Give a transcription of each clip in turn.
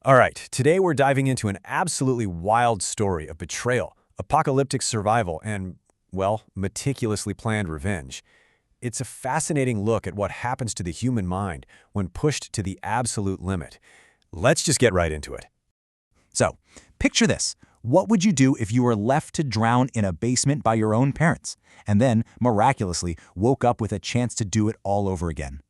All right, today we're diving into an absolutely wild story of betrayal, apocalyptic survival, and, well, meticulously planned revenge. It's a fascinating look at what happens to the human mind when pushed to the absolute limit. Let's just get right into it. So, picture this. What would you do if you were left to drown in a basement by your own parents, and then, miraculously, woke up with a chance to do it all over again?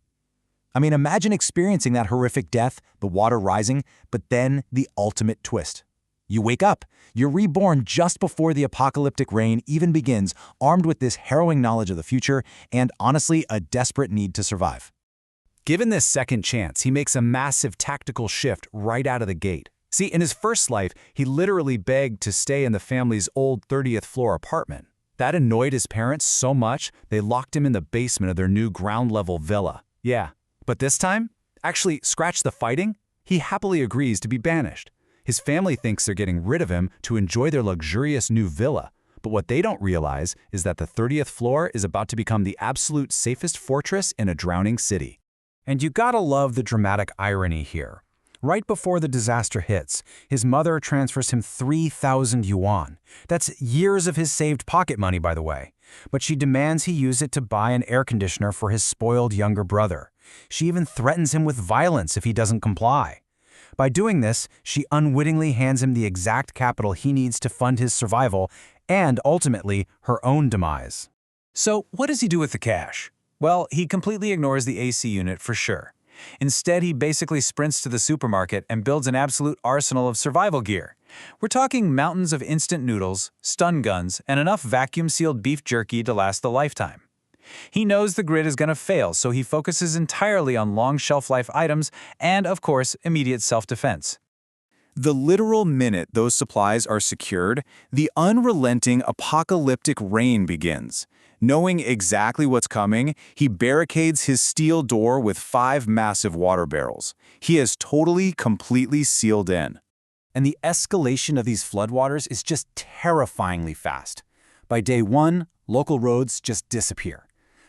I mean, imagine experiencing that horrific death, the water rising, but then the ultimate twist. You wake up, you're reborn just before the apocalyptic reign even begins, armed with this harrowing knowledge of the future and, honestly, a desperate need to survive. Given this second chance, he makes a massive tactical shift right out of the gate. See, in his first life, he literally begged to stay in the family's old 30th floor apartment. That annoyed his parents so much, they locked him in the basement of their new ground-level villa. Yeah. But this time, actually, scratch the fighting, he happily agrees to be banished. His family thinks they're getting rid of him to enjoy their luxurious new villa. But what they don't realize is that the 30th floor is about to become the absolute safest fortress in a drowning city. And you gotta love the dramatic irony here. Right before the disaster hits, his mother transfers him 3,000 yuan. That's years of his saved pocket money, by the way. But she demands he use it to buy an air conditioner for his spoiled younger brother. She even threatens him with violence if he doesn't comply. By doing this, she unwittingly hands him the exact capital he needs to fund his survival and, ultimately, her own demise. So, what does he do with the cash? Well, he completely ignores the AC unit for sure. Instead, he basically sprints to the supermarket and builds an absolute arsenal of survival gear. We're talking mountains of instant noodles, stun guns, and enough vacuum-sealed beef jerky to last a lifetime. He knows the grid is going to fail, so he focuses entirely on long shelf-life items and, of course, immediate self-defense. The literal minute those supplies are secured, the unrelenting apocalyptic reign begins. Knowing exactly what's coming, he barricades his steel door with 5 massive water barrels. He is completely sealed in. And the escalation of these floodwaters is just terrifyingly fast. By day 1, local roads just disappear.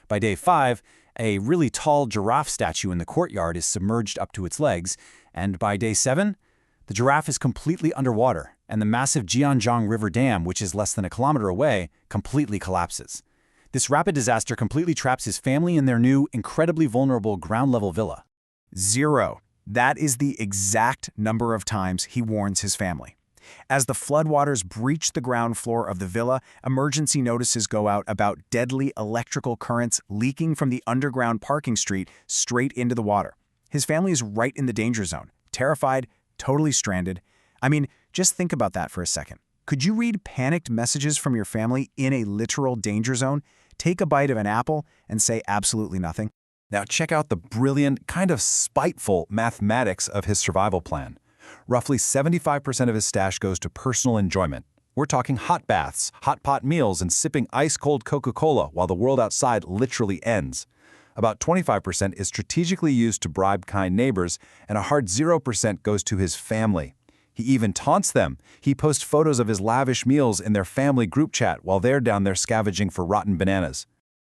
By day 5, a really tall giraffe statue in the courtyard is submerged up to its legs, and by day 7, the giraffe is completely underwater, and the massive Jianzhang River Dam, which is less than a kilometer away, completely collapses. This rapid disaster completely traps his family in their new, incredibly vulnerable ground-level villa. 0. That is the exact number of times he warns his family. As the floodwaters breach the ground floor of the villa, emergency notices go out about deadly electrical currents leaking from the underground parking street straight into the water. His family is right in the danger zone, terrified, totally stranded. I mean, just think about that for a second. Could you read panicked messages from your family in a literal danger zone, take a bite of an apple, and say absolutely nothing? Now check out the brilliant, kind of spiteful mathematics of his survival plan. Roughly 75% of his stash goes to personal enjoyment. We're talking hot baths, hot pot meals, and sipping ice-cold Coca-Cola while the world outside literally ends. About 25% is strategically used to bribe kind neighbors, and a hard 0% goes to his family. He even taunts them. He posts photos of his lavish meals in their family group chat while they're down there scavenging for rotten bananas.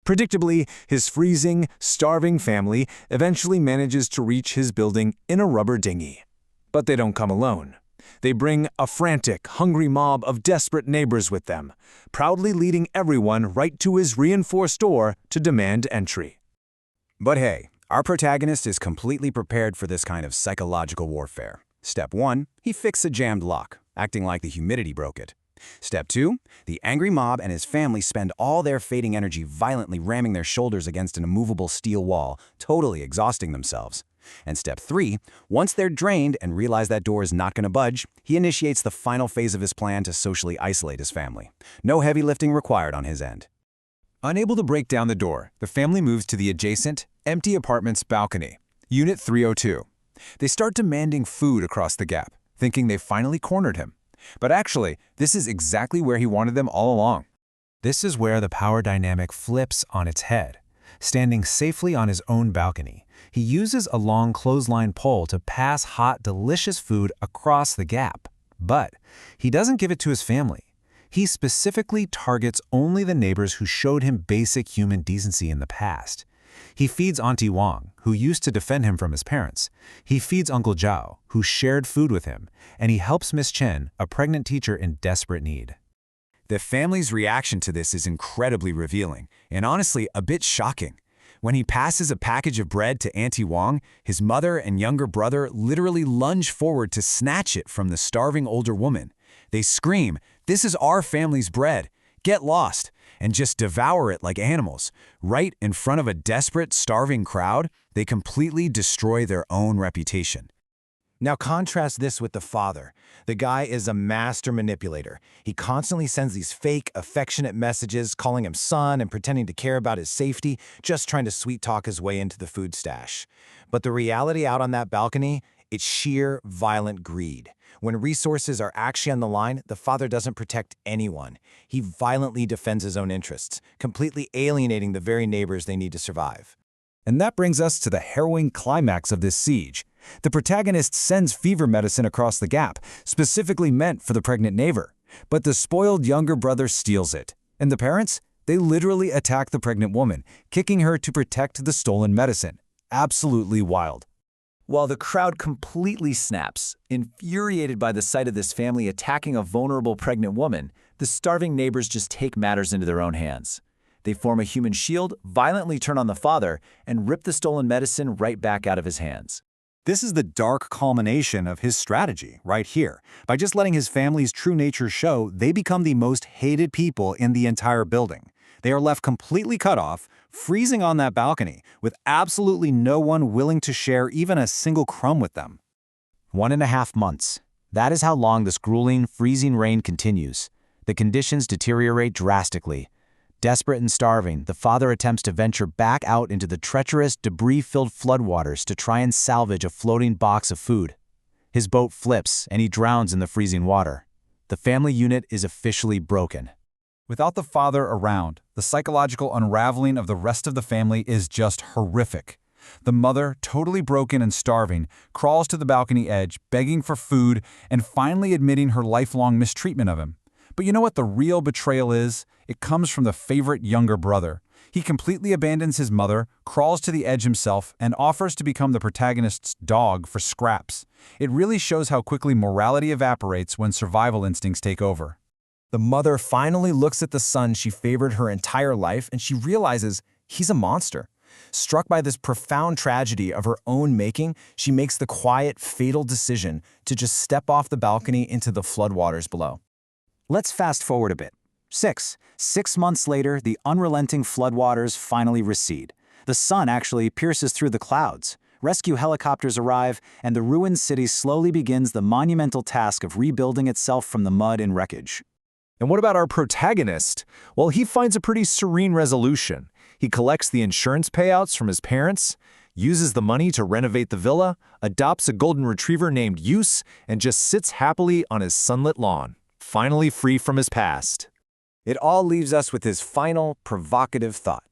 Predictably, his freezing, starving family eventually manages to reach his building in a rubber dinghy. But they don't come alone. They bring a frantic, hungry mob of desperate neighbors with them, proudly leading everyone right to his reinforced door to demand entry. But hey, our protagonist is completely prepared for this kind of psychological warfare. Step 1, he fixed a jammed lock, acting like the humidity broke it. Step 2, the angry mob and his family spend all their fading energy violently ramming their shoulders against an immovable steel wall, totally exhausting themselves. And step 3, once they're drained and realize that door is not going to budge, he initiates the final phase of his plan to socially isolate his family. No heavy lifting required on his end. Unable to break down the door, the family moves to the adjacent, empty apartment's balcony, Unit 302. They start demanding food across the gap, thinking they've finally cornered him. But actually, this is exactly where he wanted them all along. This is where the power dynamic flips on its head. Standing safely on his own balcony, he uses a long clothesline pole to pass hot, delicious food across the gap. But he doesn't give it to his family. He specifically targets only the neighbors who showed him basic human decency in the past. He feeds Auntie Wang, who used to defend him from his parents. He feeds Uncle Zhao, who shared food with him. And he helps Miss Chen, a pregnant teacher in desperate need. The family's reaction to this is incredibly revealing, and honestly a bit shocking. When he passes a package of bread to Auntie Wang, his mother and younger brother literally lunge forward to snatch it from the starving older woman. They scream, "This is our family's bread! Get lost!" and just devour it like animals. Right in front of a desperate, starving crowd, they completely destroy their own reputation. Now contrast this with the father. The guy is a master manipulator. He constantly sends these fake, affectionate messages, calling him son and pretending to care about his safety, just trying to sweet-talk his way into the food stash. But the reality out on that balcony, it's sheer, violent greed. When resources are actually on the line, the father doesn't protect anyone. He violently defends his own interests, completely alienating the very neighbors they need to survive. And that brings us to the harrowing climax of this siege. The protagonist sends fever medicine across the gap, specifically meant for the pregnant neighbor. But the spoiled younger brother steals it. And the parents? They literally attack the pregnant woman, kicking her to protect the stolen medicine. Absolutely wild. While the crowd completely snaps, infuriated by the sight of this family attacking a vulnerable pregnant woman, the starving neighbors just take matters into their own hands. They form a human shield, violently turn on the father, and rip the stolen medicine right back out of his hands. This is the dark culmination of his strategy, right here. By just letting his family's true nature show, they become the most hated people in the entire building. They are left completely cut off, freezing on that balcony, with absolutely no one willing to share even a single crumb with them. 1.5 months. That is how long this grueling, freezing rain continues. The conditions deteriorate drastically. Desperate and starving, the father attempts to venture back out into the treacherous, debris-filled floodwaters to try and salvage a floating box of food. His boat flips, and he drowns in the freezing water. The family unit is officially broken. Without the father around, the psychological unraveling of the rest of the family is just horrific. The mother, totally broken and starving, crawls to the balcony edge, begging for food, and finally admitting her lifelong mistreatment of him. But you know what the real betrayal is? It comes from the favorite younger brother. He completely abandons his mother, crawls to the edge himself, and offers to become the protagonist's dog for scraps. It really shows how quickly morality evaporates when survival instincts take over. The mother finally looks at the son she favored her entire life, and she realizes he's a monster. Struck by this profound tragedy of her own making, she makes the quiet, fatal decision to just step off the balcony into the floodwaters below. Let's fast forward a bit. 6 months later, the unrelenting floodwaters finally recede. The sun actually pierces through the clouds. Rescue helicopters arrive, and the ruined city slowly begins the monumental task of rebuilding itself from the mud and wreckage. And what about our protagonist? Well, he finds a pretty serene resolution. He collects the insurance payouts from his parents, uses the money to renovate the villa, adopts a golden retriever named Yus, and just sits happily on his sunlit lawn, finally free from his past. It all leaves us with his final, provocative thought.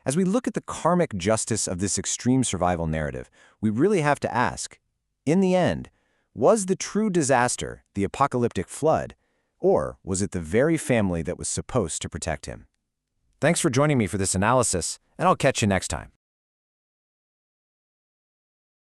As we look at the karmic justice of this extreme survival narrative, we really have to ask, in the end, was the true disaster the apocalyptic flood, or was it the very family that was supposed to protect him? Thanks for joining me for this analysis, and I'll catch you next time.